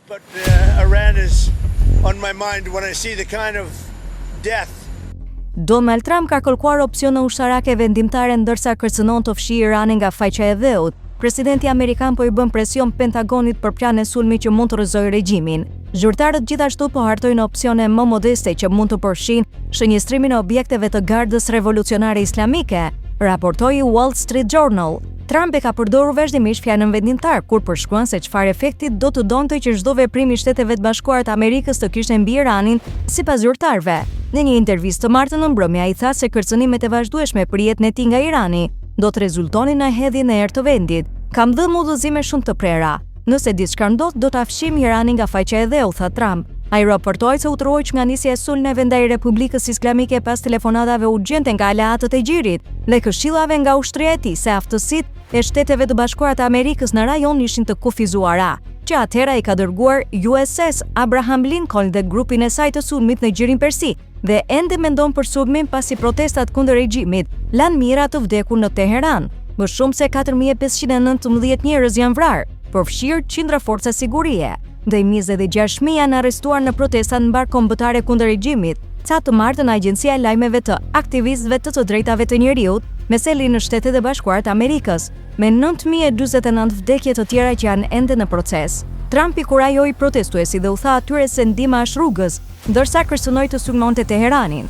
But Iran is on my mind when I see the kind of death. Donald Trump ka kërkuar opsione ushtarake vendimtare ndërsa kërcënon të fshijë Iranin nga faqja e dheut. Presidenti amerikan po i bën presion Pentagonit për plane sulmi që mund të rrëzojë regjimin. Zyrtarët gjithashtu po hartojnë opsione më modeste që mund të përfshinë shënjestrimin e objekteve të Gardës Revolucionare Islamike, raportoi Wall Street Journal. Trump e ka përdorur vazhdimisht fjalën vendimtar kur përshkruan se çfarë efekti do të donte që çdo veprim i Shteteve të Bashkuara të Amerikës të kishte mbi Iranin, sipas zyrtarëve. Në një intervistë të martën në mbrëmje, ai tha se kërcënimet e vazhdueshme për jetën e tij nga Irani do të rezultonin në hedhjen e erë të vendit. Kam dhënë udhëzime shumë të prera. Nëse diçka ndodh, do ta fshijmë Iranin nga faqja e dheut, tha Trump. Ai raportoi se u troi nga nisja e sulmeve ndaj Republikës Islamike pas telefonatave urgjente nga aleatët e Gjirit dhe këshillave nga ushtria e tij se aftësitë e Shteteve të Bashkuara të Amerikës në rajon ishin të kufizuara, që atëherë ai ka dërguar USS Abraham Lincoln dhe grupin e saj të sulmit në Gjirin Persik dhe ende mendon për sulmin pasi protestat kundër regjimit lanë mijëra të vdekur në Teheran. Më shumë se 4519 njerëz janë vrarë, përfshirë qindra forca sigurie, dhe 26.000 janë arrestuar në protestat mbarkombëtare kundër regjimit, ca të martën Agjencia e Lajmeve të Aktivistëve të drejtave të njeriut, me seli në Shtetet e Bashkuara të Amerikës, me 9049 vdekje të tjera që janë ende në proces. Trump i kurajoi protestuesit dhe u tha atyre se ndihma është rrugës, ndërsa kërcënoi të sulmonte Teheranin.